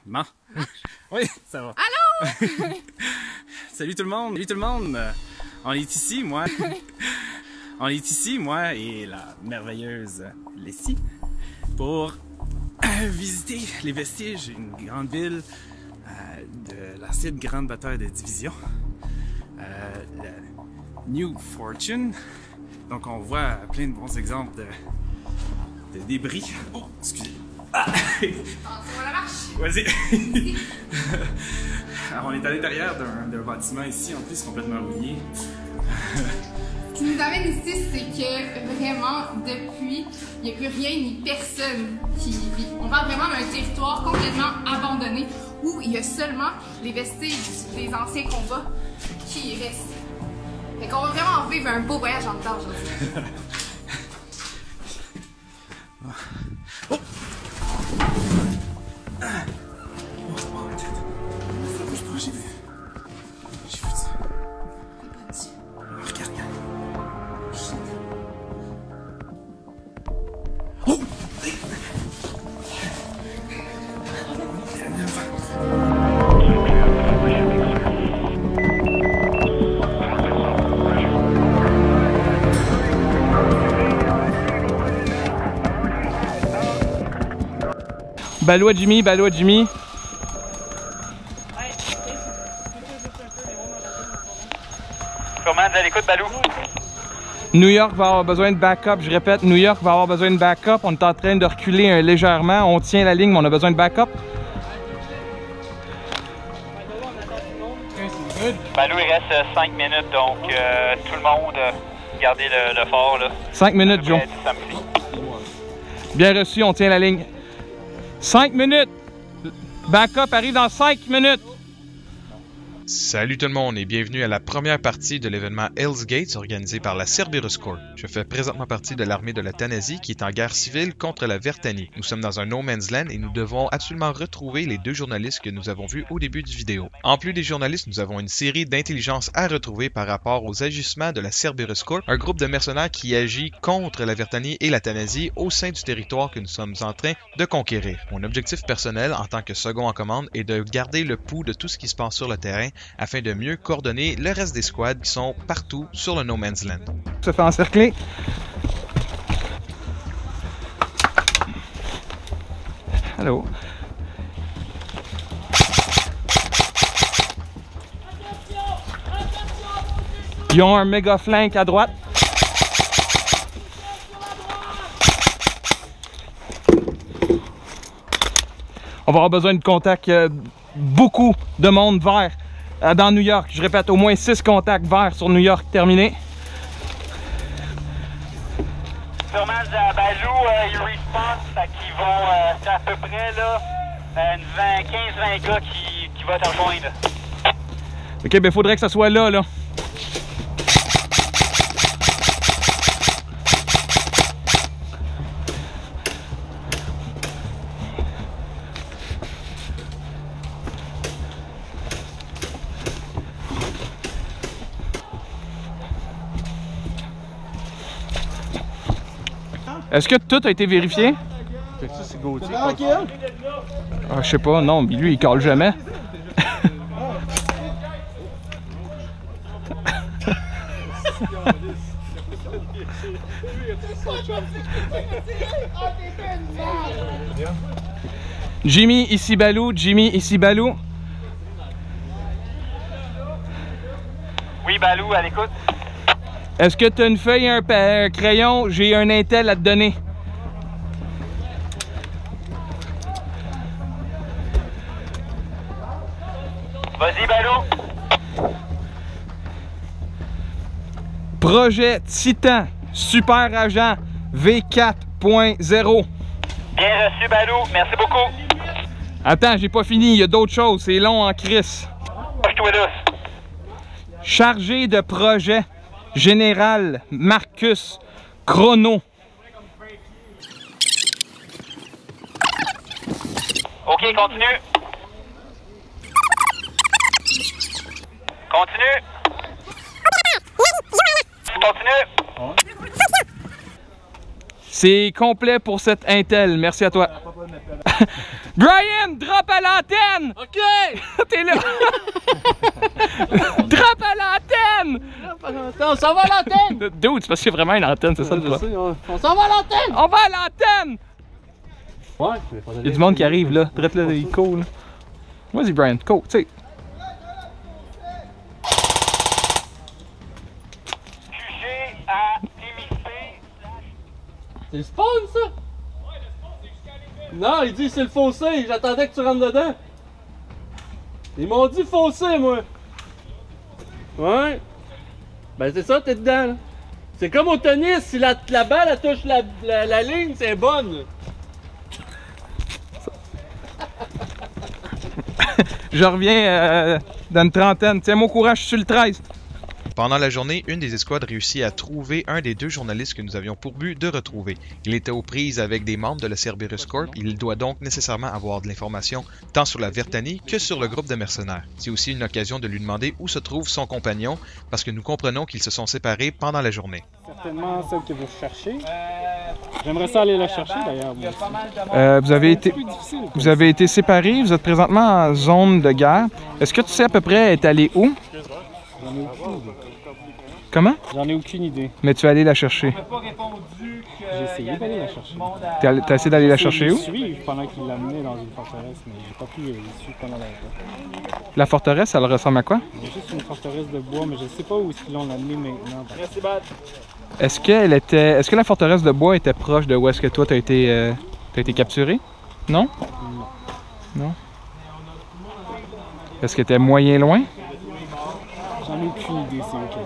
Bon. Oui, ça va. Allô? Salut tout le monde. Salut tout le monde. On est ici, moi. On est ici, moi et la merveilleuse Leslie, pour visiter les vestiges d'une grande ville de l'ancienne grande bataille de division, New Fortune. Donc on voit plein de bons exemples de débris. Oh, excusez. Ah. On la marche. Vas-y. Alors on est à l'intérieur d'un bâtiment ici, en plus complètement rouillé. Ce qui nous amène ici, c'est que vraiment, depuis, il n'y a plus rien ni personne qui vit. On parle vraiment d'un territoire complètement abandonné où il y a seulement les vestiges des anciens combats qui restent. Fait qu'on va vraiment vivre un beau voyage en dedans aujourd'hui. Oh! Oh, ça part en tête. Ça bouge pas, j'ai vu. J'ai vu ça. Regarde. Oh! Balou à Jimmy, Balou à Jimmy. Comment vous allez écouter, Balou? New York va avoir besoin de backup. Je répète, New York va avoir besoin de backup. On est en train de reculer légèrement. On tient la ligne, mais on a besoin de backup. Balou, il reste 5 minutes, donc tout le monde, gardez le fort. Là. 5 minutes, Joe. Bien reçu, on tient la ligne. 5 minutes! Backup arrive dans 5 minutes! Salut tout le monde et bienvenue à la première partie de l'événement Hell's Gates organisé par la Cerberus Corps. Je fais présentement partie de l'armée de la Tanasie qui est en guerre civile contre la Vertanie. Nous sommes dans un no man's land et nous devons absolument retrouver les deux journalistes que nous avons vus au début du vidéo. En plus des journalistes, nous avons une série d'intelligence à retrouver par rapport aux agissements de la Cerberus Corps, un groupe de mercenaires qui agit contre la Vertanie et la Tanasie au sein du territoire que nous sommes en train de conquérir. Mon objectif personnel en tant que second en commande est de garder le pouls de tout ce qui se passe sur le terrain afin de mieux coordonner le reste des squads qui sont partout sur le No Man's Land. Se fait encercler. Allô. Ils ont un méga flank à droite. On va avoir besoin de contacts, beaucoup de monde vert dans New York. Je répète, au moins 6 contacts verts sur New York terminés. Sûrement, Balou, ils respawn, fait qu'ils vont, c'est à peu près là, 15-20 gars qui vont te rejoindre. Ok, ben faudrait que ça soit là. Est-ce que tout a été vérifié? Ça, c'est Gauthier. Ah, je sais pas, non, mais lui, il cale jamais. Jimmy, ici Balou. Jimmy, ici Balou. Oui, Balou, à l'écoute. Est-ce que tu as une feuille et un crayon? J'ai un intel à te donner. Vas-y, Balou. Projet Titan, Super Agent V4.0. Bien reçu, Balou. Merci beaucoup. Attends, j'ai pas fini, il y a d'autres choses, c'est long en crise. Toi là. Chargé de projet, Général Marcus Chrono. OK, continue. Continue. Continue. C'est complet pour cette Intel. Merci à toi. Brian, drop à l'antenne! OK! T'es là! Drop à l'antenne! On s'en va à l'antenne! Dude, c'est parce qu'il y a vraiment une antenne, c'est ça le problème. On s'en va à l'antenne! On va à l'antenne! Ouais, Il y a du monde qui arrive là. Drette là, il cool. Vas-y, Brian, cool, tu sais. QG à limité. C'est le spawn, ça? Non, il dit c'est le fossé, j'attendais que tu rentres dedans. Ils m'ont dit fossé, moi. Ouais. Ben c'est ça, t'es dedans, là. C'est comme au tennis, si la balle elle touche la ligne, c'est bonne. Je reviens dans une trentaine. Tiens-moi au courant, je suis sur le 13. Pendant la journée, une des escouades réussit à trouver un des 2 journalistes que nous avions pour but de retrouver. Il était aux prises avec des membres de la Cerberus Corp. Il doit donc nécessairement avoir de l'information tant sur la Vertanie que sur le groupe de mercenaires. C'est aussi une occasion de lui demander où se trouve son compagnon, parce que nous comprenons qu'ils se sont séparés pendant la journée. Certainement celle que vous cherchez. J'aimerais ça aller la chercher d'ailleurs. Vous avez été séparés, vous êtes présentement en zone de guerre. Est-ce que tu sais à peu près elle est allée où? J'en ai aucune idée. Comment? J'en ai aucune idée. Mais tu es allé la chercher. J'ai essayé d'aller la chercher. T'as essayé d'aller la chercher où? Je l'ai suivre pendant qu'il l'amenait dans une forteresse, mais j'ai pas pu le suivre pendant longtemps. La forteresse, elle ressemble à quoi? Il y a juste une forteresse de bois, mais je sais pas où est-ce qu'ils l'ont amené maintenant. Merci, Bad. Est-ce que la forteresse de bois était proche de où est-ce que toi t'as été capturé? Non? Non. Est-ce qu'elle était moyen loin? J'en ai aucune idée, c'est ok.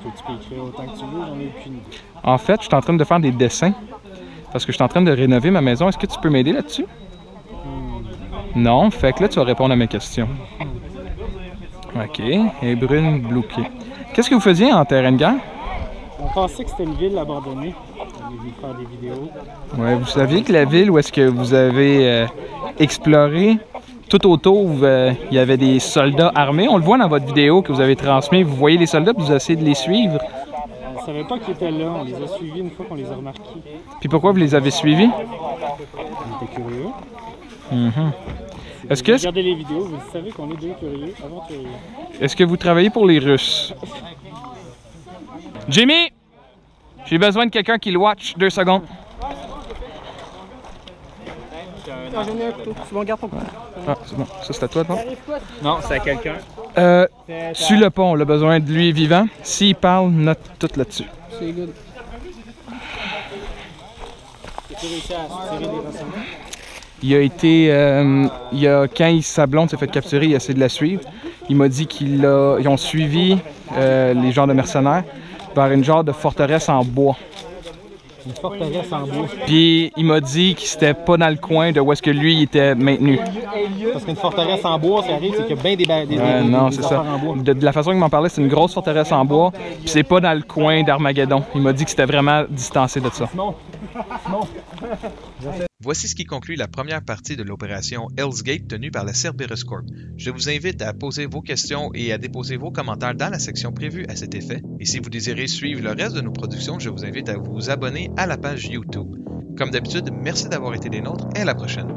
Tu peux écrire autant que tu veux, j'en ai aucune idée. En fait, je suis en train de faire des dessins. Parce que je suis en train de rénover ma maison. Est-ce que tu peux m'aider là-dessus? Non, fait que là, tu vas répondre à mes questions. Ok, et brune, bloquée. Qu'est-ce que vous faisiez en terrain de guerre? On pensait que c'était une ville abandonnée. On est venu faire des vidéos. Ouais, vous saviez que la ville où est-ce que vous avez exploré, tout autour, il y avait des soldats armés. On le voit dans votre vidéo que vous avez transmise. Vous voyez les soldats, puis vous essayez de les suivre. On ne savait pas qu'ils étaient là. On les a suivis une fois qu'on les a remarqués. Puis pourquoi vous les avez suivis? On était curieux. Est-ce que... Regardez les vidéos, vous savez qu'on est deux curieux, aventuriers. Est-ce que vous travaillez pour les Russes? Jimmy! J'ai besoin de quelqu'un qui le watch. 2 secondes. J'en ai un couteau. C'est bon, garde ton couteau. Ah, c'est bon. Ça, c'est à toi, non? Non, c'est à quelqu'un. Sur le pont, on a besoin de lui vivant. S'il parle, note tout là-dessus. C'est good. Tu réussi à se tirer des renseignements? Il a été... quand sa blonde s'est fait capturer, il a essayé de la suivre. Il m'a dit qu'ils ont suivi les genres de mercenaires vers une genre de forteresse en bois. Une forteresse en bois. Puis il m'a dit que c'était pas dans le coin de où est-ce que lui il était maintenu. Parce qu'une forteresse en bois, ça arrive, c'est qu'il y a bien des non, c'est ça. De la façon qu'il m'en parlait, c'est une grosse forteresse en bois. Puis c'est pas dans le coin d'Armageddon. Il m'a dit que c'était vraiment distancé de ça. Non. Voici ce qui conclut la première partie de l'opération Hell's Gate tenue par la Cerberus Corp. Je vous invite à poser vos questions et à déposer vos commentaires dans la section prévue à cet effet. Et si vous désirez suivre le reste de nos productions, je vous invite à vous abonner à la page YouTube. Comme d'habitude, merci d'avoir été des nôtres et à la prochaine.